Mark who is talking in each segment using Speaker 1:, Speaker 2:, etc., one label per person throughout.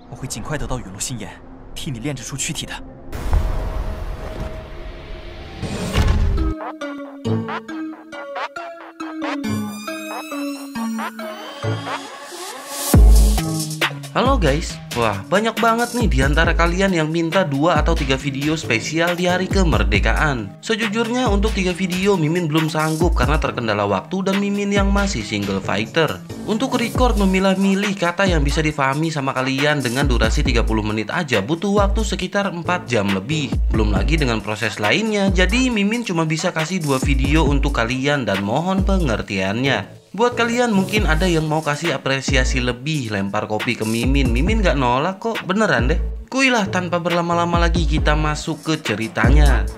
Speaker 1: 我会尽快得到陨落心炎，替你炼制出躯体的。
Speaker 2: Halo guys, wah banyak banget nih di antara kalian yang minta 2 atau 3 video spesial di hari kemerdekaan. Sejujurnya untuk 3 video Mimin belum sanggup karena terkendala waktu dan Mimin yang masih single fighter. Untuk record memilah-milih kata yang bisa difahami sama kalian dengan durasi 30 menit aja butuh waktu sekitar 4 jam lebih. Belum lagi dengan proses lainnya, jadi Mimin cuma bisa kasih 2 video untuk kalian dan mohon pengertiannya. Buat kalian mungkin ada yang mau kasih apresiasi lebih, lempar kopi ke Mimin. Mimin gak nolak kok, beneran deh. Kuilah tanpa berlama-lama lagi kita masuk ke ceritanya.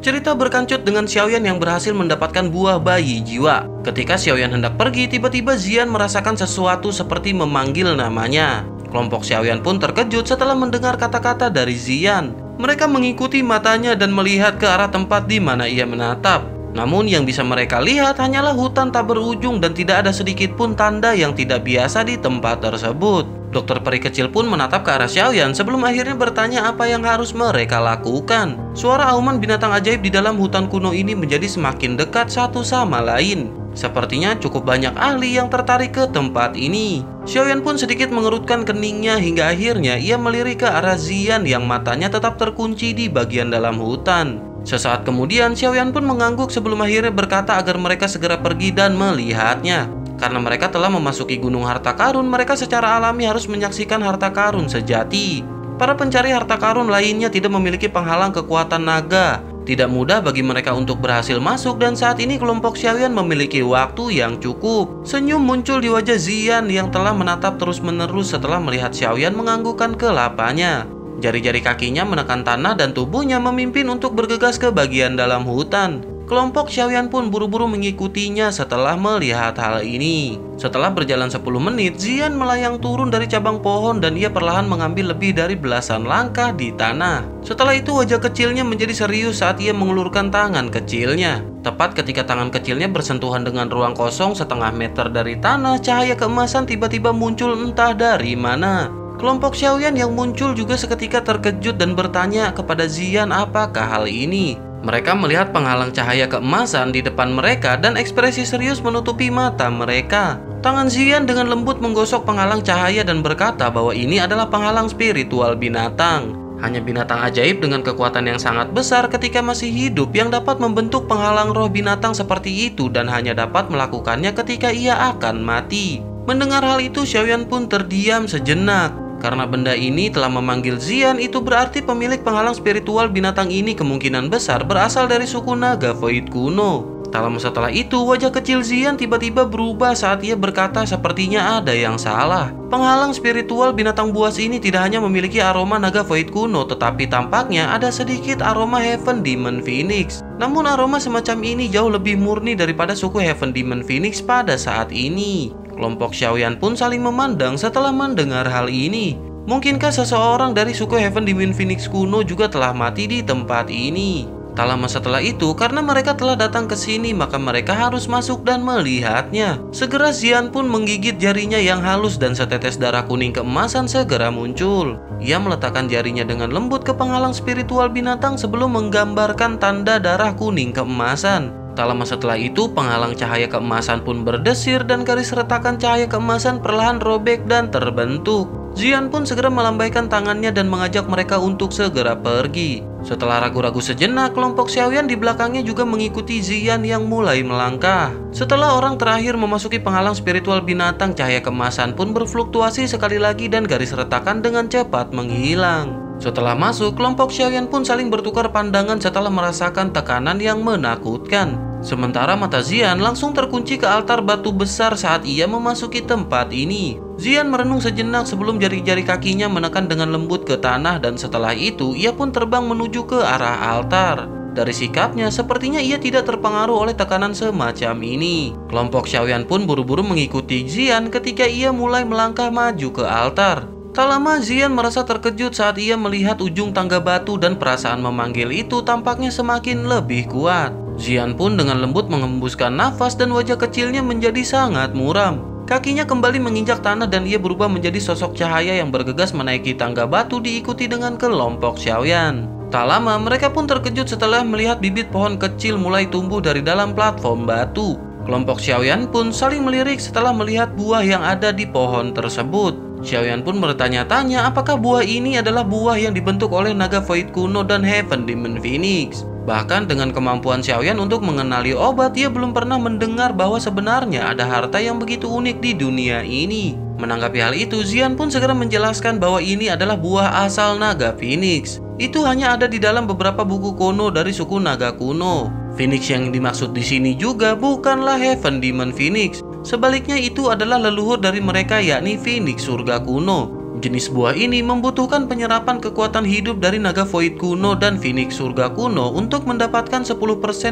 Speaker 2: Cerita berkancut dengan Xiaoyan yang berhasil mendapatkan buah bayi jiwa. Ketika Xiaoyan hendak pergi, tiba-tiba Xian merasakan sesuatu seperti memanggil namanya. Kelompok Xiaoyan pun terkejut setelah mendengar kata-kata dari Xian. Mereka mengikuti matanya dan melihat ke arah tempat di mana ia menatap. Namun yang bisa mereka lihat hanyalah hutan tak berujung dan tidak ada sedikit pun tanda yang tidak biasa di tempat tersebut. Dokter peri kecil pun menatap ke arah Xiaoyan sebelum akhirnya bertanya apa yang harus mereka lakukan. Suara auman binatang ajaib di dalam hutan kuno ini menjadi semakin dekat satu sama lain. Sepertinya cukup banyak ahli yang tertarik ke tempat ini. Xiaoyan pun sedikit mengerutkan keningnya hingga akhirnya ia melirik ke arah Xian yang matanya tetap terkunci di bagian dalam hutan. Sesaat kemudian Xiaoyan pun mengangguk sebelum akhirnya berkata agar mereka segera pergi dan melihatnya. Karena mereka telah memasuki gunung harta karun, mereka secara alami harus menyaksikan harta karun sejati. Para pencari harta karun lainnya tidak memiliki penghalang kekuatan naga. Tidak mudah bagi mereka untuk berhasil masuk dan saat ini kelompok Xiaoyan memiliki waktu yang cukup. Senyum muncul di wajah Xian yang telah menatap terus-menerus setelah melihat Xiaoyan menganggukkan kelapanya. Jari-jari kakinya menekan tanah dan tubuhnya memimpin untuk bergegas ke bagian dalam hutan. Kelompok Xiaoyan pun buru-buru mengikutinya setelah melihat hal ini. Setelah berjalan 10 menit, Xian melayang turun dari cabang pohon dan ia perlahan mengambil lebih dari belasan langkah di tanah. Setelah itu wajah kecilnya menjadi serius saat ia mengulurkan tangan kecilnya. Tepat ketika tangan kecilnya bersentuhan dengan ruang kosong setengah meter dari tanah, cahaya keemasan tiba-tiba muncul entah dari mana. Kelompok Xiaoyan yang muncul juga seketika terkejut dan bertanya kepada Xian apakah hal ini. Mereka melihat penghalang cahaya keemasan di depan mereka dan ekspresi serius menutupi mata mereka. Tangan Xian dengan lembut menggosok penghalang cahaya dan berkata bahwa ini adalah penghalang spiritual binatang. Hanya binatang ajaib dengan kekuatan yang sangat besar ketika masih hidup yang dapat membentuk penghalang roh binatang seperti itu dan hanya dapat melakukannya ketika ia akan mati. Mendengar hal itu, Xiaoyan pun terdiam sejenak. Karena benda ini telah memanggil Xian, itu berarti pemilik penghalang spiritual binatang ini kemungkinan besar berasal dari suku naga Void kuno. Tak lama setelah itu, wajah kecil Xian tiba-tiba berubah saat ia berkata sepertinya ada yang salah. Penghalang spiritual binatang buas ini tidak hanya memiliki aroma naga Void kuno, tetapi tampaknya ada sedikit aroma Heaven Demon Phoenix. Namun aroma semacam ini jauh lebih murni daripada suku Heaven Demon Phoenix pada saat ini. Kelompok Xiaoyan pun saling memandang setelah mendengar hal ini. Mungkinkah seseorang dari suku Heaven Demon Phoenix kuno juga telah mati di tempat ini? Tak lama setelah itu, karena mereka telah datang ke sini, maka mereka harus masuk dan melihatnya. Segera Xian pun menggigit jarinya yang halus dan setetes darah kuning keemasan segera muncul. Ia meletakkan jarinya dengan lembut ke penghalang spiritual binatang sebelum menggambarkan tanda darah kuning keemasan. Tak lama setelah itu, penghalang cahaya keemasan pun berdesir dan garis retakan cahaya keemasan perlahan robek dan terbentuk. Xian pun segera melambaikan tangannya dan mengajak mereka untuk segera pergi. Setelah ragu-ragu sejenak, kelompok Xiaoyan di belakangnya juga mengikuti Xian yang mulai melangkah. Setelah orang terakhir memasuki penghalang spiritual binatang, cahaya keemasan pun berfluktuasi sekali lagi dan garis retakan dengan cepat menghilang. Setelah masuk, kelompok Xiaoyan pun saling bertukar pandangan setelah merasakan tekanan yang menakutkan. Sementara mata Xian langsung terkunci ke altar batu besar saat ia memasuki tempat ini. Xian merenung sejenak sebelum jari-jari kakinya menekan dengan lembut ke tanah dan setelah itu ia pun terbang menuju ke arah altar. Dari sikapnya, sepertinya ia tidak terpengaruh oleh tekanan semacam ini. Kelompok Xiaoyan pun buru-buru mengikuti Xian ketika ia mulai melangkah maju ke altar. Tak lama Xian merasa terkejut saat ia melihat ujung tangga batu dan perasaan memanggil itu tampaknya semakin lebih kuat. Zian pun dengan lembut menghembuskan nafas dan wajah kecilnya menjadi sangat muram. Kakinya kembali menginjak tanah dan ia berubah menjadi sosok cahaya yang bergegas menaiki tangga batu diikuti dengan kelompok Xiaoyan. Tak lama mereka pun terkejut setelah melihat bibit pohon kecil mulai tumbuh dari dalam platform batu. Kelompok Xiaoyan pun saling melirik setelah melihat buah yang ada di pohon tersebut. Xiaoyan pun bertanya-tanya apakah buah ini adalah buah yang dibentuk oleh naga void kuno dan Heaven Demon Phoenix. Bahkan dengan kemampuan Xiaoyan untuk mengenali obat, ia belum pernah mendengar bahwa sebenarnya ada harta yang begitu unik di dunia ini. Menanggapi hal itu, Zian pun segera menjelaskan bahwa ini adalah buah asal naga Phoenix. Itu hanya ada di dalam beberapa buku kuno dari suku naga kuno. Phoenix yang dimaksud di sini juga bukanlah Heaven Demon Phoenix. Sebaliknya itu adalah leluhur dari mereka, yakni Phoenix surga kuno. Jenis buah ini membutuhkan penyerapan kekuatan hidup dari naga void kuno dan Phoenix surga kuno untuk mendapatkan 10%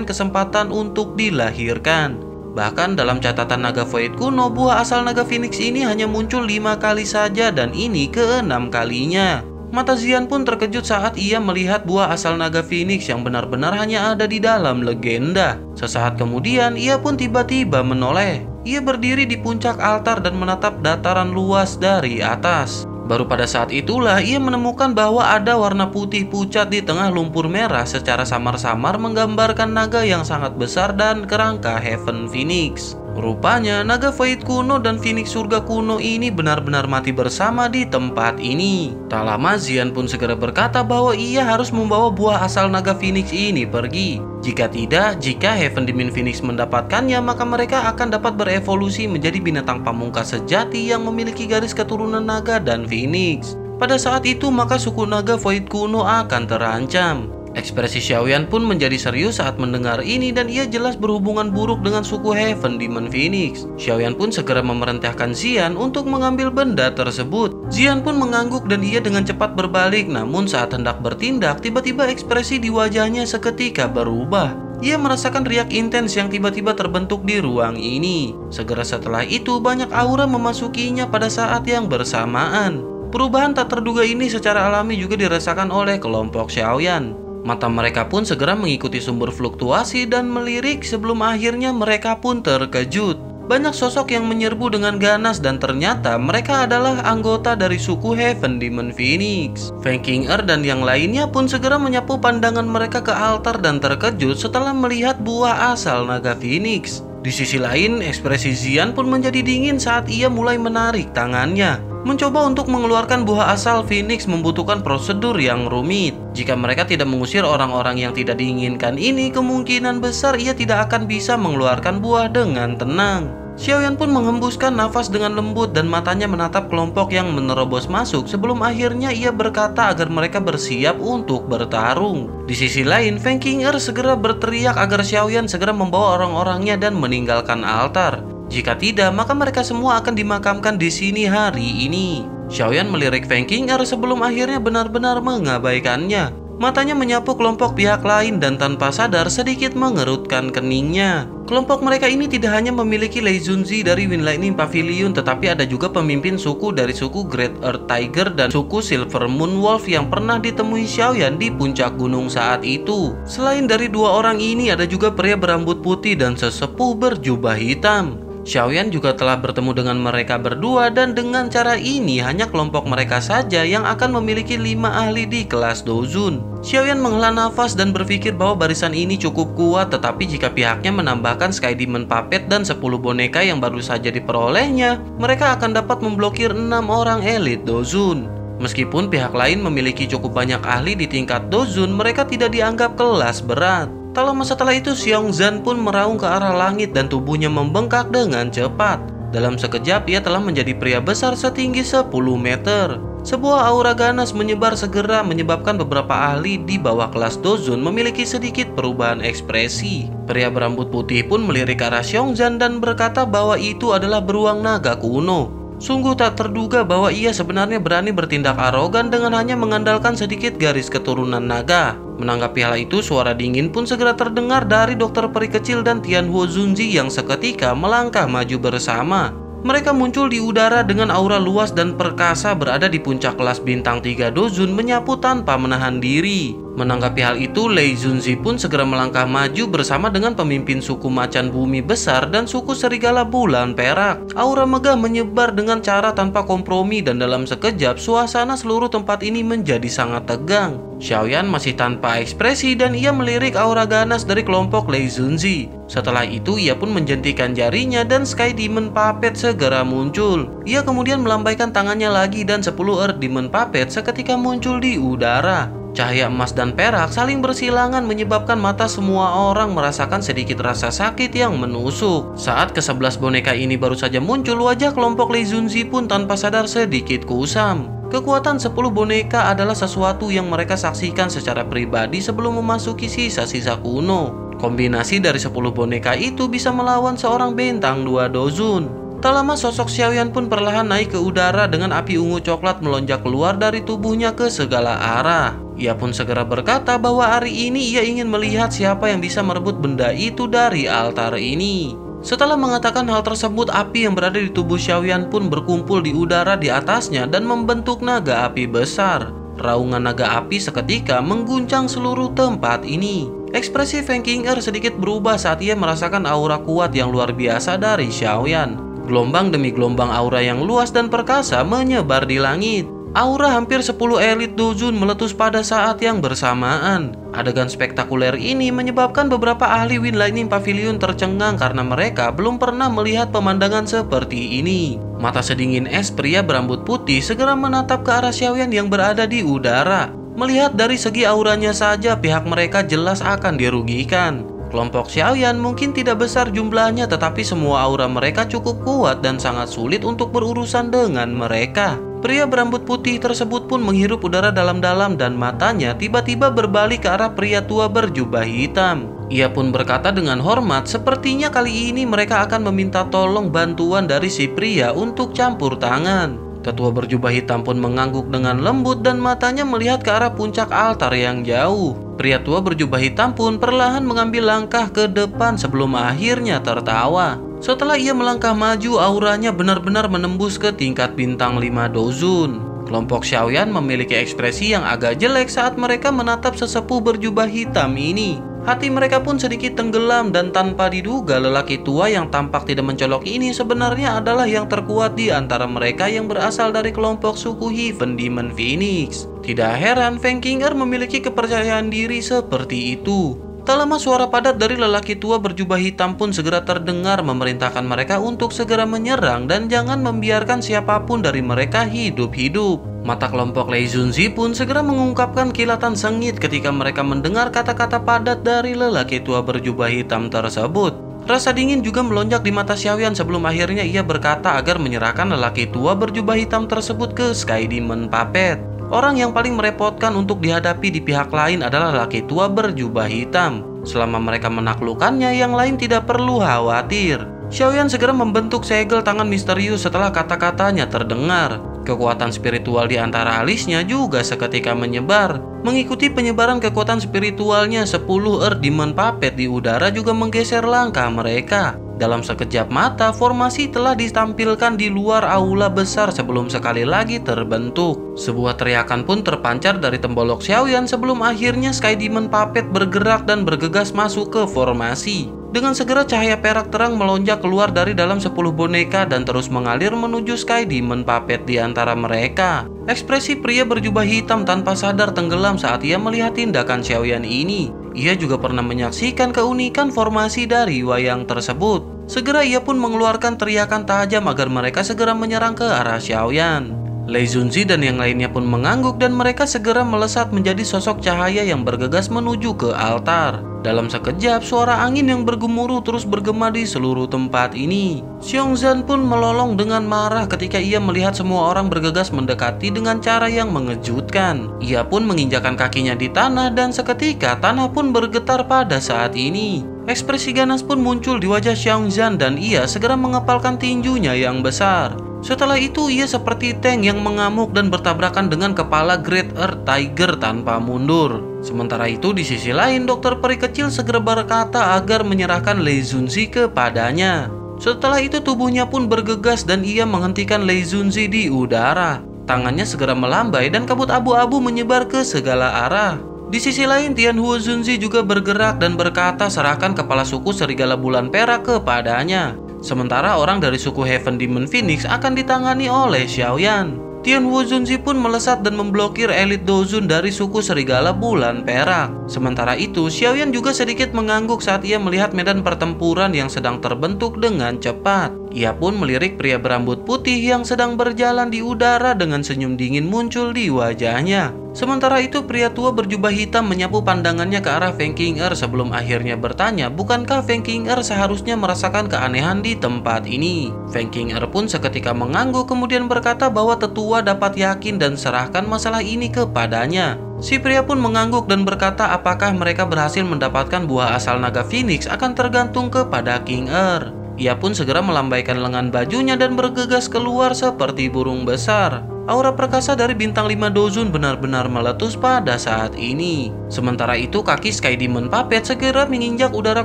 Speaker 2: kesempatan untuk dilahirkan. Bahkan dalam catatan naga void kuno, buah asal naga Phoenix ini hanya muncul 5 kali saja dan ini ke-6 kalinya. Mata Zian pun terkejut saat ia melihat buah asal naga Phoenix yang benar-benar hanya ada di dalam legenda. Sesaat kemudian ia pun tiba-tiba menoleh. Ia berdiri di puncak altar dan menatap dataran luas dari atas. Baru pada saat itulah ia menemukan bahwa ada warna putih pucat di tengah lumpur merah secara samar-samar menggambarkan naga yang sangat besar dan kerangka Heaven Phoenix. Rupanya naga void kuno dan Phoenix surga kuno ini benar-benar mati bersama di tempat ini. Tak lama Zian pun segera berkata bahwa ia harus membawa buah asal naga Phoenix ini pergi. Jika tidak, jika Heaven Demon Phoenix mendapatkannya, maka mereka akan dapat berevolusi menjadi binatang pamungkas sejati yang memiliki garis keturunan naga dan Phoenix. Pada saat itu maka suku naga void kuno akan terancam. Ekspresi Xiaoyan pun menjadi serius saat mendengar ini dan ia jelas berhubungan buruk dengan suku Heaven Demon Phoenix. Xiaoyan pun segera memerintahkan Zian untuk mengambil benda tersebut. Zian pun mengangguk dan ia dengan cepat berbalik, namun saat hendak bertindak, tiba-tiba ekspresi di wajahnya seketika berubah. Ia merasakan riak intens yang tiba-tiba terbentuk di ruang ini. Segera setelah itu banyak aura memasukinya pada saat yang bersamaan. Perubahan tak terduga ini secara alami juga dirasakan oleh kelompok Xiaoyan. Mata mereka pun segera mengikuti sumber fluktuasi dan melirik sebelum akhirnya mereka pun terkejut. Banyak sosok yang menyerbu dengan ganas dan ternyata mereka adalah anggota dari suku Heaven Demon Phoenix. Feng Qing'er dan yang lainnya pun segera menyapu pandangan mereka ke altar dan terkejut setelah melihat buah asal naga Phoenix. Di sisi lain, ekspresi Zian pun menjadi dingin saat ia mulai menarik tangannya. Mencoba untuk mengeluarkan buah asal Phoenix membutuhkan prosedur yang rumit. Jika mereka tidak mengusir orang-orang yang tidak diinginkan ini, kemungkinan besar ia tidak akan bisa mengeluarkan buah dengan tenang. Xiaoyan pun menghembuskan nafas dengan lembut dan matanya menatap kelompok yang menerobos masuk sebelum akhirnya ia berkata agar mereka bersiap untuk bertarung. Di sisi lain, Feng Qing'er segera berteriak agar Xiaoyan segera membawa orang-orangnya dan meninggalkan altar. Jika tidak, maka mereka semua akan dimakamkan di sini hari ini. Xiaoyan melirik Feng Qing'er sebelum akhirnya benar-benar mengabaikannya. Matanya menyapu kelompok pihak lain dan tanpa sadar sedikit mengerutkan keningnya. Kelompok mereka ini tidak hanya memiliki Lei Zunzi dari Wind Lightning Pavilion, tetapi ada juga pemimpin suku dari suku Great Earth Tiger dan suku Silver Moon Wolf yang pernah ditemui Xiaoyan di puncak gunung saat itu. Selain dari dua orang ini, ada juga pria berambut putih dan sesepuh berjubah hitam. Xiaoyan juga telah bertemu dengan mereka berdua dan dengan cara ini hanya kelompok mereka saja yang akan memiliki 5 ahli di kelas Dozun. Xiaoyan menghela nafas dan berpikir bahwa barisan ini cukup kuat, tetapi jika pihaknya menambahkan Sky Demon Puppet dan 10 boneka yang baru saja diperolehnya, mereka akan dapat memblokir 6 orang elit Dozun. Meskipun pihak lain memiliki cukup banyak ahli di tingkat Dozun, mereka tidak dianggap kelas berat. Tak lama setelah itu, Xiongzan pun meraung ke arah langit dan tubuhnya membengkak dengan cepat. Dalam sekejap, ia telah menjadi pria besar setinggi 10 meter. Sebuah aura ganas menyebar segera menyebabkan beberapa ahli di bawah kelas Dozun memiliki sedikit perubahan ekspresi. Pria berambut putih pun melirik ke arah Xiongzan dan berkata bahwa itu adalah beruang naga kuno. Sungguh tak terduga bahwa ia sebenarnya berani bertindak arogan dengan hanya mengandalkan sedikit garis keturunan naga. Menanggapi hal itu, suara dingin pun segera terdengar dari dokter peri kecil dan Tianhuo Zunzi yang seketika melangkah maju bersama. Mereka muncul di udara dengan aura luas dan perkasa berada di puncak kelas bintang 3 Dozun menyapu tanpa menahan diri. Menanggapi hal itu, Lei Junzi pun segera melangkah maju bersama dengan pemimpin suku macan bumi besar dan suku serigala bulan perak. Aura megah menyebar dengan cara tanpa kompromi dan dalam sekejap suasana seluruh tempat ini menjadi sangat tegang. Xiaoyan masih tanpa ekspresi dan ia melirik aura ganas dari kelompok Lei Junzi. Setelah itu ia pun menjentikan jarinya dan Sky Demon Puppet segera muncul. Ia kemudian melambaikan tangannya lagi dan 10 Earth Demon Puppet seketika muncul di udara. Cahaya emas dan perak saling bersilangan menyebabkan mata semua orang merasakan sedikit rasa sakit yang menusuk. Saat ke-11 boneka ini baru saja muncul, wajah kelompok Lei Junzi pun tanpa sadar sedikit kusam. Kekuatan 10 boneka adalah sesuatu yang mereka saksikan secara pribadi sebelum memasuki sisa-sisa kuno. Kombinasi dari 10 boneka itu bisa melawan seorang bintang 2 dozun. Tak lama sosok Xiaoyan pun perlahan naik ke udara dengan api ungu coklat melonjak keluar dari tubuhnya ke segala arah. Ia pun segera berkata bahwa hari ini ia ingin melihat siapa yang bisa merebut benda itu dari altar ini. Setelah mengatakan hal tersebut, api yang berada di tubuh Xiaoyan pun berkumpul di udara di atasnya dan membentuk naga api besar. Raungan naga api seketika mengguncang seluruh tempat ini. Ekspresi Feng Qing'er sedikit berubah saat ia merasakan aura kuat yang luar biasa dari Xiaoyan. Gelombang demi gelombang aura yang luas dan perkasa menyebar di langit. Aura hampir 10 elit dozun meletus pada saat yang bersamaan. Adegan spektakuler ini menyebabkan beberapa ahli Wind Lightning Pavilion tercengang karena mereka belum pernah melihat pemandangan seperti ini. Mata sedingin es pria berambut putih segera menatap ke arah Xiaoyan yang berada di udara. Melihat dari segi auranya saja, pihak mereka jelas akan dirugikan. Kelompok Xiaoyan mungkin tidak besar jumlahnya, tetapi semua aura mereka cukup kuat dan sangat sulit untuk berurusan dengan mereka. Pria berambut putih tersebut pun menghirup udara dalam-dalam dan matanya tiba-tiba berbalik ke arah pria tua berjubah hitam. Ia pun berkata dengan hormat, sepertinya kali ini mereka akan meminta tolong bantuan dari si pria untuk campur tangan. Tetua berjubah hitam pun mengangguk dengan lembut dan matanya melihat ke arah puncak altar yang jauh. Pria tua berjubah hitam pun perlahan mengambil langkah ke depan sebelum akhirnya tertawa. Setelah ia melangkah maju, auranya benar-benar menembus ke tingkat bintang 5 dozun. Kelompok Xiaoyan memiliki ekspresi yang agak jelek saat mereka menatap sesepuh berjubah hitam ini. Hati mereka pun sedikit tenggelam dan tanpa diduga lelaki tua yang tampak tidak mencolok ini sebenarnya adalah yang terkuat di antara mereka yang berasal dari kelompok suku Heaven Demon Phoenix. Tidak heran Feng Qing'er memiliki kepercayaan diri seperti itu. Tak lama suara padat dari lelaki tua berjubah hitam pun segera terdengar memerintahkan mereka untuk segera menyerang dan jangan membiarkan siapapun dari mereka hidup-hidup. Mata kelompok Lei Junzi pun segera mengungkapkan kilatan sengit ketika mereka mendengar kata-kata padat dari lelaki tua berjubah hitam tersebut. Rasa dingin juga melonjak di mata Xiaoyan sebelum akhirnya ia berkata agar menyerahkan lelaki tua berjubah hitam tersebut ke Sky Demon Puppet. Orang yang paling merepotkan untuk dihadapi di pihak lain adalah lelaki tua berjubah hitam. Selama mereka menaklukkannya, yang lain tidak perlu khawatir. Xiaoyan segera membentuk segel tangan misterius setelah kata-katanya terdengar. Kekuatan spiritual di antara alisnya juga seketika menyebar. Mengikuti penyebaran kekuatan spiritualnya, 10 Earth Demon Puppet di udara juga menggeser langkah mereka. Dalam sekejap mata, formasi telah ditampilkan di luar aula besar sebelum sekali lagi terbentuk. Sebuah teriakan pun terpancar dari tembolok Xiaoyan sebelum akhirnya Sky Demon Puppet bergerak dan bergegas masuk ke formasi. Dengan segera cahaya perak terang melonjak keluar dari dalam 10 boneka dan terus mengalir menuju Sky Demon Puppet di antara mereka. Ekspresi pria berjubah hitam tanpa sadar tenggelam saat ia melihat tindakan Xiaoyan ini. Ia juga pernah menyaksikan keunikan formasi dari wayang tersebut. Segera ia pun mengeluarkan teriakan tajam agar mereka segera menyerang ke arah Xiaoyan. Lei Junzi dan yang lainnya pun mengangguk dan mereka segera melesat menjadi sosok cahaya yang bergegas menuju ke altar. Dalam sekejap, suara angin yang bergemuruh terus bergema di seluruh tempat ini. Xiongzhan pun melolong dengan marah ketika ia melihat semua orang bergegas mendekati dengan cara yang mengejutkan. Ia pun menginjakan kakinya di tanah dan seketika tanah pun bergetar pada saat ini. Ekspresi ganas pun muncul di wajah Xiongzhan dan ia segera mengepalkan tinjunya yang besar. Setelah itu ia seperti tank yang mengamuk dan bertabrakan dengan kepala Great Earth Tiger tanpa mundur. Sementara itu di sisi lain dokter peri kecil segera berkata agar menyerahkan Lei Junzi kepadanya. Setelah itu tubuhnya pun bergegas dan ia menghentikan Lei Junzi di udara. Tangannya segera melambai dan kabut abu-abu menyebar ke segala arah. Di sisi lain, Tianhuo Zunzi juga bergerak dan berkata serahkan kepala suku serigala bulan perak kepadanya. Sementara orang dari suku Heaven Demon Phoenix akan ditangani oleh Xiaoyan. Tianhuo Zunzi pun melesat dan memblokir elit Dozun dari suku serigala bulan perak. Sementara itu, Xiaoyan juga sedikit mengangguk saat ia melihat medan pertempuran yang sedang terbentuk dengan cepat. Ia pun melirik pria berambut putih yang sedang berjalan di udara dengan senyum dingin muncul di wajahnya. Sementara itu, pria tua berjubah hitam menyapu pandangannya ke arah Feng Qing'er sebelum akhirnya bertanya, bukankah Feng Qing'er seharusnya merasakan keanehan di tempat ini? Feng Qing'er pun seketika mengangguk kemudian berkata bahwa tetua dapat yakin dan serahkan masalah ini kepadanya. Si pria pun mengangguk dan berkata apakah mereka berhasil mendapatkan buah asal naga Phoenix akan tergantung kepada Qing'er. Ia pun segera melambaikan lengan bajunya dan bergegas keluar seperti burung besar. Aura perkasa dari bintang 5 Dozun benar-benar meletus pada saat ini. Sementara itu, kaki Sky Demon Puppet segera menginjak udara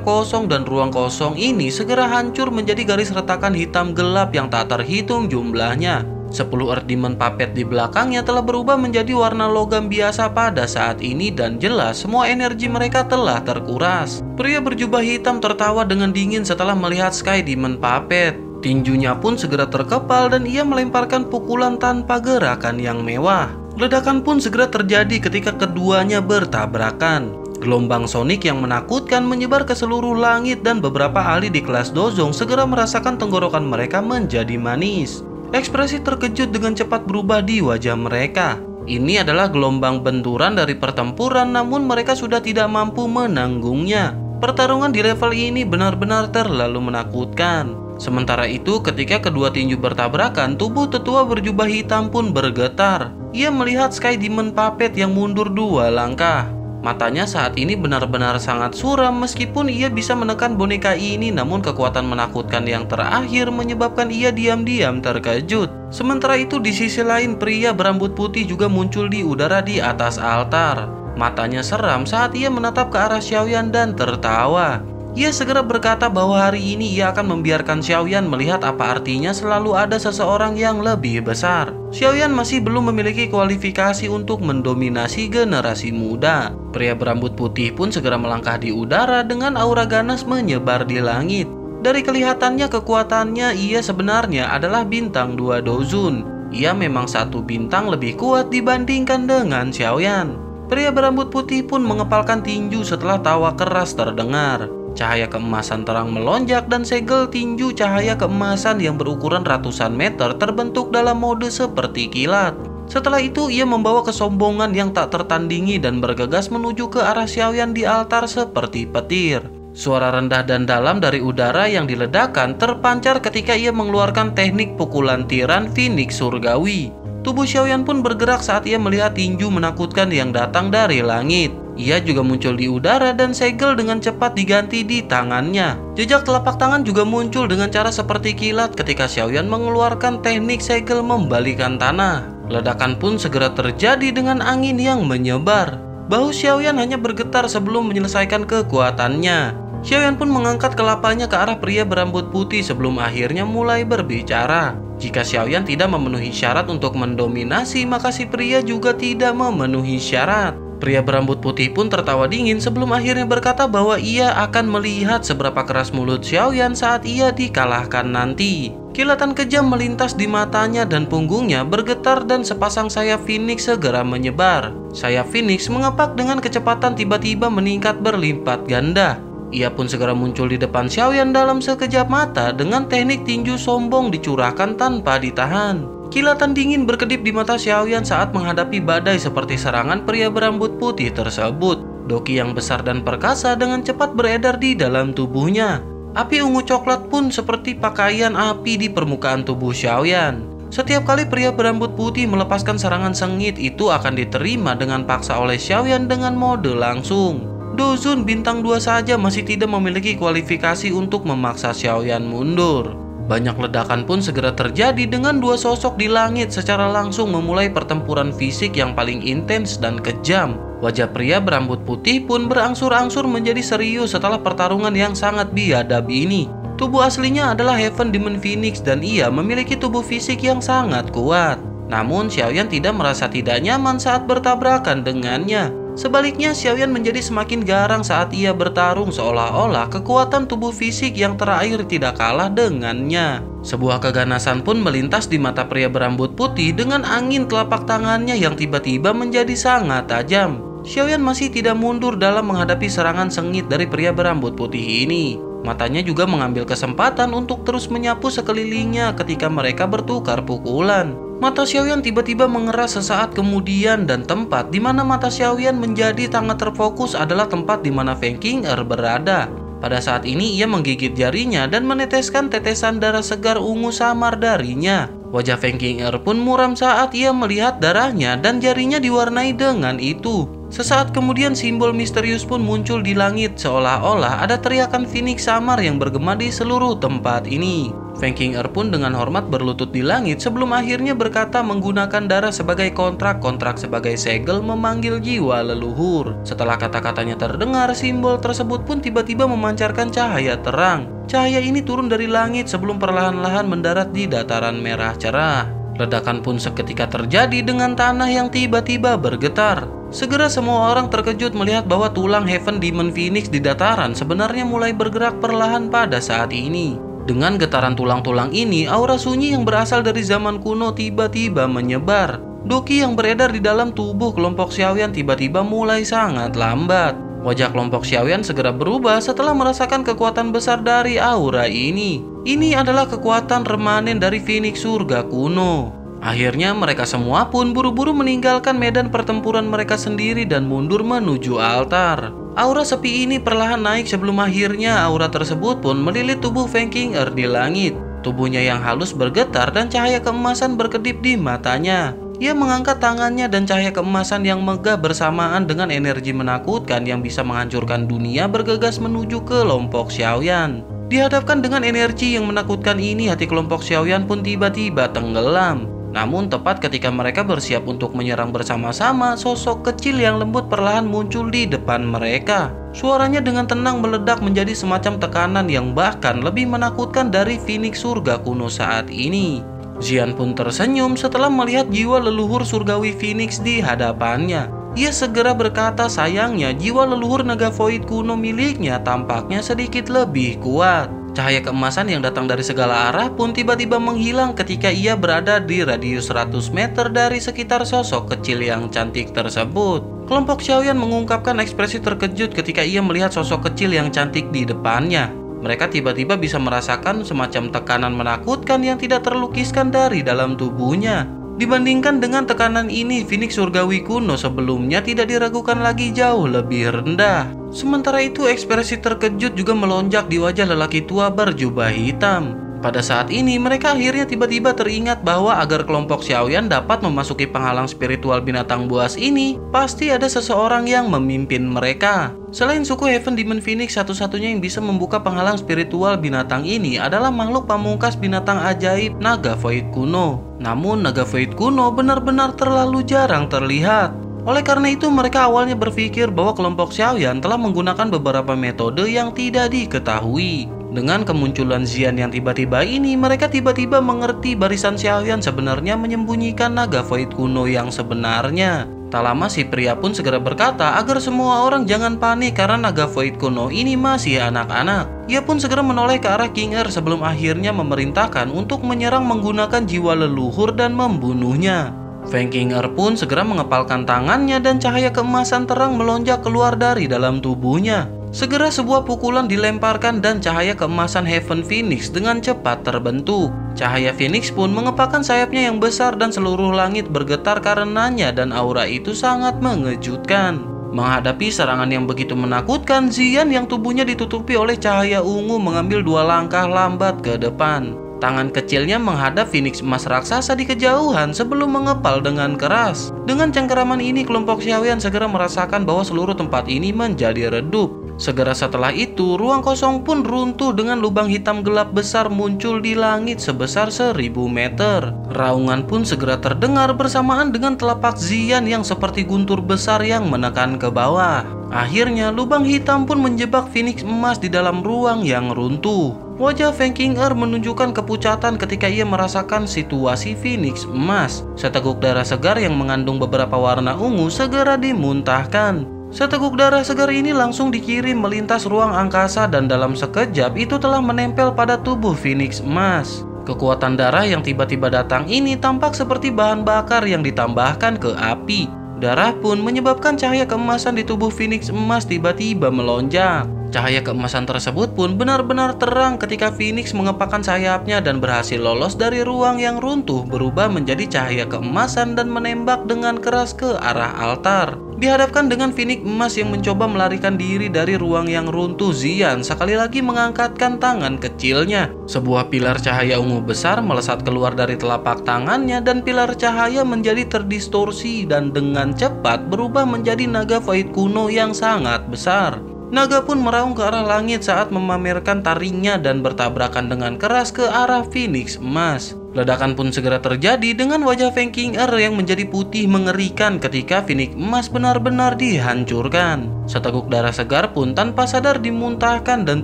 Speaker 2: kosong dan ruang kosong ini segera hancur menjadi garis retakan hitam gelap yang tak terhitung jumlahnya. 10 Earth Demon Puppet di belakangnya telah berubah menjadi warna logam biasa pada saat ini dan jelas semua energi mereka telah terkuras. Pria berjubah hitam tertawa dengan dingin setelah melihat Sky Demon Puppet. Tinjunya pun segera terkepal dan ia melemparkan pukulan tanpa gerakan yang mewah. Ledakan pun segera terjadi ketika keduanya bertabrakan. Gelombang sonik yang menakutkan menyebar ke seluruh langit dan beberapa ahli di kelas Dozong segera merasakan tenggorokan mereka menjadi manis. Ekspresi terkejut dengan cepat berubah di wajah mereka. Ini adalah gelombang benturan dari pertempuran, namun mereka sudah tidak mampu menanggungnya. Pertarungan di level ini benar-benar terlalu menakutkan. Sementara itu, ketika kedua tinju bertabrakan, tubuh tetua berjubah hitam pun bergetar. Ia melihat Sky Demon Puppet yang mundur 2 langkah. Matanya saat ini benar-benar sangat suram meskipun ia bisa menekan boneka ini, namun kekuatan menakutkan yang terakhir menyebabkan ia diam-diam terkejut. Sementara itu di sisi lain pria berambut putih juga muncul di udara di atas altar. Matanya seram saat ia menatap ke arah Xiaoyan dan tertawa. Ia segera berkata bahwa hari ini ia akan membiarkan Xiaoyan melihat apa artinya selalu ada seseorang yang lebih besar. Xiaoyan masih belum memiliki kualifikasi untuk mendominasi generasi muda. Pria berambut putih pun segera melangkah di udara dengan aura ganas menyebar di langit. Dari kelihatannya kekuatannya ia sebenarnya adalah bintang 2 Dozun. Ia memang 1 bintang lebih kuat dibandingkan dengan Xiaoyan. Pria berambut putih pun mengepalkan tinju setelah tawa keras terdengar. Cahaya keemasan terang melonjak dan segel tinju cahaya keemasan yang berukuran ratusan meter terbentuk dalam mode seperti kilat. Setelah itu ia membawa kesombongan yang tak tertandingi dan bergegas menuju ke arah Xiaoyan di altar seperti petir. Suara rendah dan dalam dari udara yang diledakkan terpancar ketika ia mengeluarkan teknik pukulan tiran Phoenix Surgawi. Tubuh Xiaoyan pun bergerak saat ia melihat tinju menakutkan yang datang dari langit. Ia juga muncul di udara dan segel dengan cepat diganti di tangannya. Jejak telapak tangan juga muncul dengan cara seperti kilat ketika Xiaoyan mengeluarkan teknik segel membalikan tanah. Ledakan pun segera terjadi dengan angin yang menyebar. Bahu Xiaoyan hanya bergetar sebelum menyelesaikan kekuatannya. Xiaoyan pun mengangkat kelapanya ke arah pria berambut putih sebelum akhirnya mulai berbicara. Jika Xiaoyan tidak memenuhi syarat untuk mendominasi, maka si pria juga tidak memenuhi syarat. Pria berambut putih pun tertawa dingin sebelum akhirnya berkata bahwa ia akan melihat seberapa keras mulut Xiaoyan saat ia dikalahkan nanti. Kilatan kejam melintas di matanya dan punggungnya bergetar dan sepasang sayap Phoenix segera menyebar. Sayap Phoenix mengepak dengan kecepatan tiba-tiba meningkat berlipat ganda. Ia pun segera muncul di depan Xiaoyan dalam sekejap mata dengan teknik tinju sombong dicurahkan tanpa ditahan. Kilatan dingin berkedip di mata Xiaoyan saat menghadapi badai seperti serangan pria berambut putih tersebut. Doki yang besar dan perkasa dengan cepat beredar di dalam tubuhnya. Api ungu coklat pun seperti pakaian api di permukaan tubuh Xiaoyan. Setiap kali pria berambut putih melepaskan serangan sengit itu akan diterima dengan paksa oleh Xiaoyan dengan mode langsung. Dozun bintang 2 saja masih tidak memiliki kualifikasi untuk memaksa Xiaoyan mundur. Banyak ledakan pun segera terjadi dengan 2 sosok di langit secara langsung memulai pertempuran fisik yang paling intens dan kejam. Wajah pria berambut putih pun berangsur-angsur menjadi serius setelah pertarungan yang sangat biadab ini. Tubuh aslinya adalah Heaven Demon Phoenix dan ia memiliki tubuh fisik yang sangat kuat. Namun Xiaoyan tidak merasa tidak nyaman saat bertabrakan dengannya. Sebaliknya, Xiaoyan menjadi semakin garang saat ia bertarung, seolah-olah kekuatan tubuh fisik yang terakhir tidak kalah dengannya. Sebuah keganasan pun melintas di mata pria berambut putih dengan angin telapak tangannya yang tiba-tiba menjadi sangat tajam. Xiaoyan masih tidak mundur dalam menghadapi serangan sengit dari pria berambut putih ini. Matanya juga mengambil kesempatan untuk terus menyapu sekelilingnya ketika mereka bertukar pukulan. Mata Xiaoyan tiba-tiba mengeras sesaat kemudian, dan tempat di mana mata Xiaoyan menjadi sangat terfokus adalah tempat di mana Feng Qing'er berada. Pada saat ini ia menggigit jarinya dan meneteskan tetesan darah segar ungu samar darinya. Wajah Feng Qing'er pun muram saat ia melihat darahnya dan jarinya diwarnai dengan itu. Sesaat kemudian simbol misterius pun muncul di langit, seolah-olah ada teriakan Phoenix samar yang bergema di seluruh tempat ini. Feng Qing'er pun dengan hormat berlutut di langit sebelum akhirnya berkata menggunakan darah sebagai kontrak sebagai segel memanggil jiwa leluhur. Setelah kata-katanya terdengar, simbol tersebut pun tiba-tiba memancarkan cahaya terang. Cahaya ini turun dari langit sebelum perlahan-lahan mendarat di dataran merah cerah. Ledakan pun seketika terjadi dengan tanah yang tiba-tiba bergetar. Segera semua orang terkejut melihat bahwa tulang Heaven Demon Phoenix di dataran sebenarnya mulai bergerak perlahan pada saat ini. Dengan getaran tulang-tulang ini, aura sunyi yang berasal dari zaman kuno tiba-tiba menyebar. Doki yang beredar di dalam tubuh kelompok Xiaoyan tiba-tiba mulai sangat lambat. Wajah kelompok Xiaoyan segera berubah setelah merasakan kekuatan besar dari aura ini. Ini adalah kekuatan remanen dari Phoenix surga kuno. Akhirnya mereka semua pun buru-buru meninggalkan medan pertempuran mereka sendiri dan mundur menuju altar. Aura sepi ini perlahan naik sebelum akhirnya aura tersebut pun melilit tubuh Feng Qing'er di langit. Tubuhnya yang halus bergetar dan cahaya keemasan berkedip di matanya. Ia mengangkat tangannya dan cahaya keemasan yang megah bersamaan dengan energi menakutkan yang bisa menghancurkan dunia bergegas menuju kelompok Xiaoyan. Dihadapkan dengan energi yang menakutkan ini, hati kelompok Xiaoyan pun tiba-tiba tenggelam. Namun tepat ketika mereka bersiap untuk menyerang bersama-sama, sosok kecil yang lembut perlahan muncul di depan mereka. Suaranya dengan tenang meledak menjadi semacam tekanan yang bahkan lebih menakutkan dari Phoenix surga kuno saat ini. Xian pun tersenyum setelah melihat jiwa leluhur surgawi Phoenix di hadapannya. Ia segera berkata sayangnya jiwa leluhur naga void kuno miliknya tampaknya sedikit lebih kuat. Cahaya keemasan yang datang dari segala arah pun tiba-tiba menghilang ketika ia berada di radius 100 meter dari sekitar sosok kecil yang cantik tersebut. Kelompok Xiaoyan mengungkapkan ekspresi terkejut ketika ia melihat sosok kecil yang cantik di depannya. Mereka tiba-tiba bisa merasakan semacam tekanan menakutkan yang tidak terlukiskan dari dalam tubuhnya. Dibandingkan dengan tekanan ini, Phoenix surgawi kuno sebelumnya tidak diragukan lagi jauh lebih rendah. Sementara itu, ekspresi terkejut juga melonjak di wajah lelaki tua berjubah hitam. Pada saat ini, mereka akhirnya tiba-tiba teringat bahwa agar kelompok Xiaoyan dapat memasuki penghalang spiritual binatang buas ini, pasti ada seseorang yang memimpin mereka. Selain suku Heaven Demon Phoenix, satu-satunya yang bisa membuka penghalang spiritual binatang ini adalah makhluk pamungkas binatang ajaib Naga Void kuno. Namun, Naga Void kuno benar-benar terlalu jarang terlihat. Oleh karena itu, mereka awalnya berpikir bahwa kelompok Xiaoyan telah menggunakan beberapa metode yang tidak diketahui. Dengan kemunculan Xian yang tiba-tiba ini, mereka tiba-tiba mengerti barisan Xiaoyan sebenarnya menyembunyikan Naga Void kuno yang sebenarnya. Tak lama si pria pun segera berkata agar semua orang jangan panik karena Naga Void kuno ini masih anak-anak. Ia pun segera menoleh ke arah Qing'er sebelum akhirnya memerintahkan untuk menyerang menggunakan jiwa leluhur dan membunuhnya. Feng Qing'er pun segera mengepalkan tangannya dan cahaya keemasan terang melonjak keluar dari dalam tubuhnya. Segera sebuah pukulan dilemparkan dan cahaya keemasan Heaven Phoenix dengan cepat terbentuk. Cahaya Phoenix pun mengepakkan sayapnya yang besar dan seluruh langit bergetar karenanya dan aura itu sangat mengejutkan. Menghadapi serangan yang begitu menakutkan, Xian yang tubuhnya ditutupi oleh cahaya ungu mengambil 2 langkah lambat ke depan. Tangan kecilnya menghadap Phoenix emas raksasa di kejauhan sebelum mengepal dengan keras. Dengan cengkeraman ini, kelompok Xiaoyan segera merasakan bahwa seluruh tempat ini menjadi redup. Segera setelah itu, ruang kosong pun runtuh dengan lubang hitam gelap besar muncul di langit sebesar 1000 meter. Raungan pun segera terdengar bersamaan dengan telapak Xian yang seperti guntur besar yang menekan ke bawah. Akhirnya, lubang hitam pun menjebak Phoenix emas di dalam ruang yang runtuh. Wajah Feng Qing'er menunjukkan kepucatan ketika ia merasakan situasi Phoenix emas. Seteguk darah segar yang mengandung beberapa warna ungu segera dimuntahkan. Seteguk darah segar ini langsung dikirim melintas ruang angkasa dan dalam sekejap itu telah menempel pada tubuh Phoenix emas. Kekuatan darah yang tiba-tiba datang ini tampak seperti bahan bakar yang ditambahkan ke api. Darah pun menyebabkan cahaya keemasan di tubuh Phoenix emas tiba-tiba melonjak. Cahaya keemasan tersebut pun benar-benar terang ketika Phoenix mengepakkan sayapnya dan berhasil lolos dari ruang yang runtuh berubah menjadi cahaya keemasan dan menembak dengan keras ke arah altar. Dihadapkan dengan Phoenix emas yang mencoba melarikan diri dari ruang yang runtuh, Xian sekali lagi mengangkatkan tangan kecilnya. Sebuah pilar cahaya ungu besar melesat keluar dari telapak tangannya dan pilar cahaya menjadi terdistorsi dan dengan cepat berubah menjadi naga Void kuno yang sangat besar. Naga pun meraung ke arah langit saat memamerkan taringnya dan bertabrakan dengan keras ke arah Phoenix emas. Ledakan pun segera terjadi dengan wajah Feng Qing'er yang menjadi putih mengerikan ketika Phoenix emas benar-benar dihancurkan. Seteguk darah segar pun tanpa sadar dimuntahkan dan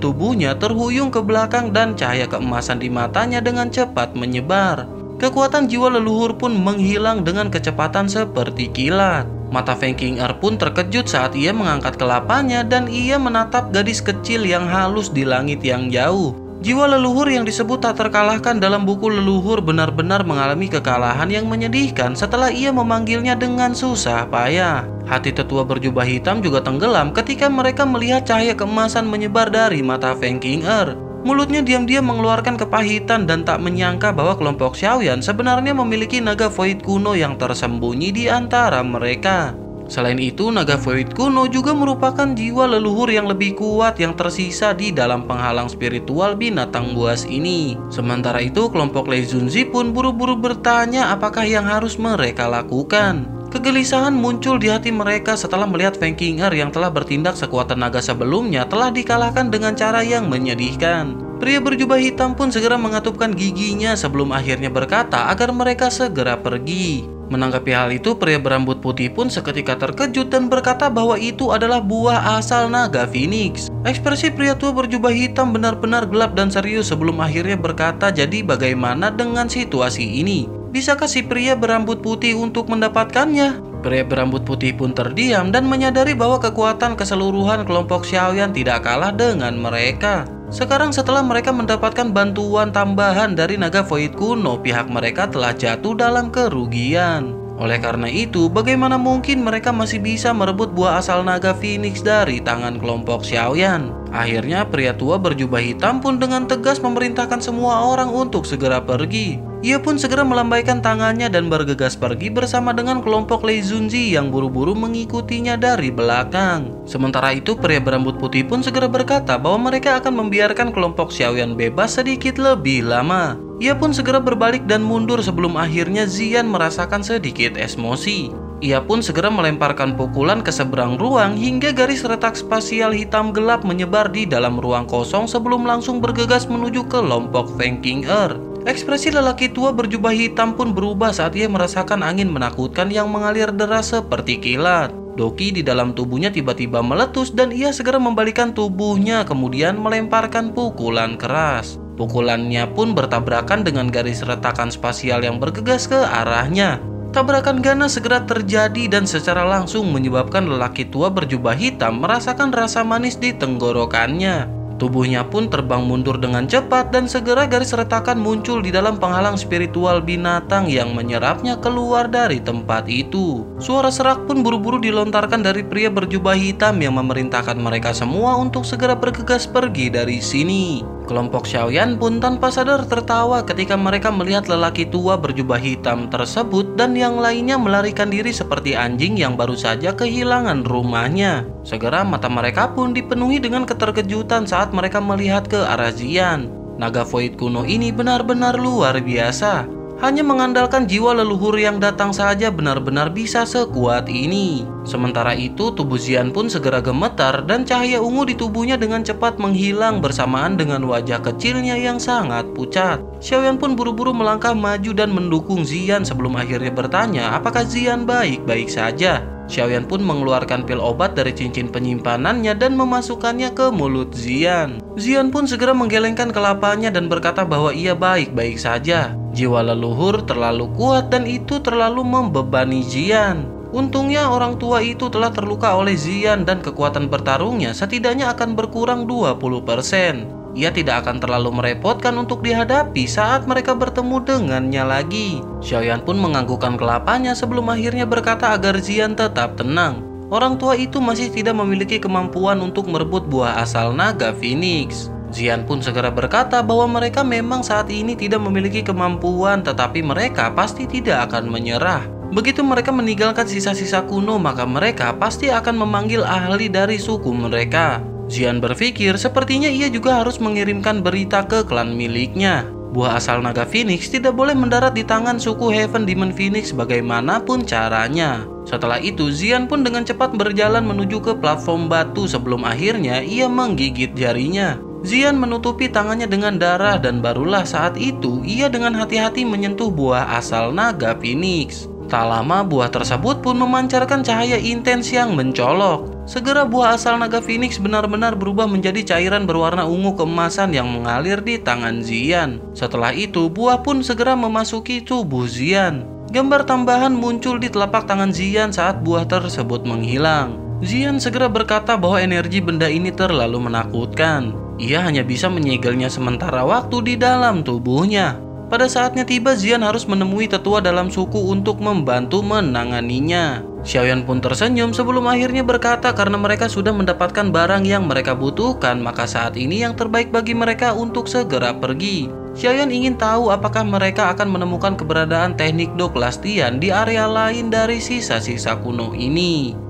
Speaker 2: tubuhnya terhuyung ke belakang dan cahaya keemasan di matanya dengan cepat menyebar. Kekuatan jiwa leluhur pun menghilang dengan kecepatan seperti kilat. Mata Feng Qing'er pun terkejut saat ia mengangkat kelapanya dan ia menatap gadis kecil yang halus di langit yang jauh. Jiwa leluhur yang disebut tak terkalahkan dalam buku leluhur benar-benar mengalami kekalahan yang menyedihkan setelah ia memanggilnya dengan susah payah. Hati tetua berjubah hitam juga tenggelam ketika mereka melihat cahaya keemasan menyebar dari mata Feng Qing'er. Mulutnya diam-diam mengeluarkan kepahitan dan tak menyangka bahwa kelompok Xiaoyan sebenarnya memiliki naga Void kuno yang tersembunyi di antara mereka. Selain itu, naga Void kuno juga merupakan jiwa leluhur yang lebih kuat yang tersisa di dalam penghalang spiritual binatang buas ini. Sementara itu, kelompok Lei Zunzi pun buru-buru bertanya apakah yang harus mereka lakukan. Kegelisahan muncul di hati mereka setelah melihat Feng Qing'er yang telah bertindak sekuat tenaga sebelumnya telah dikalahkan dengan cara yang menyedihkan. Pria berjubah hitam pun segera mengatupkan giginya sebelum akhirnya berkata agar mereka segera pergi. Menanggapi hal itu, pria berambut putih pun seketika terkejut dan berkata bahwa itu adalah buah asal naga Phoenix. Ekspresi pria tua berjubah hitam benar-benar gelap dan serius sebelum akhirnya berkata, jadi bagaimana dengan situasi ini? Bisakah si pria berambut putih untuk mendapatkannya? Pria berambut putih pun terdiam dan menyadari bahwa kekuatan keseluruhan kelompok Xiaoyan tidak kalah dengan mereka. Sekarang setelah mereka mendapatkan bantuan tambahan dari naga Void kuno, pihak mereka telah jatuh dalam kerugian. Oleh karena itu, bagaimana mungkin mereka masih bisa merebut buah asal naga Phoenix dari tangan kelompok Xiaoyan? Akhirnya, pria tua berjubah hitam pun dengan tegas memerintahkan semua orang untuk segera pergi. Ia pun segera melambaikan tangannya dan bergegas pergi bersama dengan kelompok Lei Zunzi yang buru-buru mengikutinya dari belakang. Sementara itu, pria berambut putih pun segera berkata bahwa mereka akan membiarkan kelompok Xiaoyan bebas sedikit lebih lama. Ia pun segera berbalik dan mundur sebelum akhirnya Xian merasakan sedikit emosi. Ia pun segera melemparkan pukulan ke seberang ruang hingga garis retak spasial hitam gelap menyebar di dalam ruang kosong sebelum langsung bergegas menuju ke kelompok Feng Qing'er. Ekspresi lelaki tua berjubah hitam pun berubah saat ia merasakan angin menakutkan yang mengalir deras seperti kilat. Doki di dalam tubuhnya tiba-tiba meletus dan ia segera membalikkan tubuhnya kemudian melemparkan pukulan keras. Pukulannya pun bertabrakan dengan garis retakan spasial yang bergegas ke arahnya. Tabrakan ganas segera terjadi dan secara langsung menyebabkan lelaki tua berjubah hitam merasakan rasa manis di tenggorokannya. Tubuhnya pun terbang mundur dengan cepat dan segera garis retakan muncul di dalam penghalang spiritual binatang yang menyerapnya keluar dari tempat itu. Suara serak pun buru-buru dilontarkan dari pria berjubah hitam yang memerintahkan mereka semua untuk segera bergegas pergi dari sini. Kelompok Xiaoyan pun tanpa sadar tertawa ketika mereka melihat lelaki tua berjubah hitam tersebut dan yang lainnya melarikan diri seperti anjing yang baru saja kehilangan rumahnya. Segera mata mereka pun dipenuhi dengan keterkejutan saat mereka melihat ke arah Xian. Naga Void kuno ini benar-benar luar biasa. Hanya mengandalkan jiwa leluhur yang datang saja benar-benar bisa sekuat ini. Sementara itu, tubuh Xian pun segera gemetar dan cahaya ungu di tubuhnya dengan cepat menghilang bersamaan dengan wajah kecilnya yang sangat pucat. Xiaoyan pun buru-buru melangkah maju dan mendukung Xian sebelum akhirnya bertanya apakah Xian baik-baik saja. Xiaoyan pun mengeluarkan pil obat dari cincin penyimpanannya dan memasukkannya ke mulut Xian. Xian pun segera menggelengkan kelapanya dan berkata bahwa ia baik-baik saja. Jiwa leluhur terlalu kuat dan itu terlalu membebani Xian. Untungnya orang tua itu telah terluka oleh Xian dan kekuatan bertarungnya setidaknya akan berkurang 20%. Ia tidak akan terlalu merepotkan untuk dihadapi saat mereka bertemu dengannya lagi. Xiaoyan pun menganggukkan kelapanya sebelum akhirnya berkata agar Xian tetap tenang. Orang tua itu masih tidak memiliki kemampuan untuk merebut buah asal naga Phoenix. Xian pun segera berkata bahwa mereka memang saat ini tidak memiliki kemampuan, tetapi mereka pasti tidak akan menyerah. Begitu mereka meninggalkan sisa-sisa kuno, maka mereka pasti akan memanggil ahli dari suku mereka. Xian berpikir sepertinya ia juga harus mengirimkan berita ke klan miliknya. Buah asal naga Phoenix tidak boleh mendarat di tangan suku Heaven Demon Phoenix bagaimanapun caranya. Setelah itu, Xian pun dengan cepat berjalan menuju ke platform batu sebelum akhirnya ia menggigit jarinya. Xian menutupi tangannya dengan darah dan barulah saat itu ia dengan hati-hati menyentuh buah asal naga Phoenix. Tak lama buah tersebut pun memancarkan cahaya intens yang mencolok. Segera buah asal naga Phoenix benar-benar berubah menjadi cairan berwarna ungu keemasan yang mengalir di tangan Xian. Setelah itu buah pun segera memasuki tubuh Xian. Gambar tambahan muncul di telapak tangan Xian saat buah tersebut menghilang. Xian segera berkata bahwa energi benda ini terlalu menakutkan. Ia hanya bisa menyegelnya sementara waktu di dalam tubuhnya. Pada saatnya tiba, Xian harus menemui tetua dalam suku untuk membantu menanganinya. Xiaoyan pun tersenyum sebelum akhirnya berkata karena mereka sudah mendapatkan barang yang mereka butuhkan, maka saat ini yang terbaik bagi mereka untuk segera pergi. Xiaoyan ingin tahu apakah mereka akan menemukan keberadaan teknik Dok Lastian di area lain dari sisa-sisa kuno ini.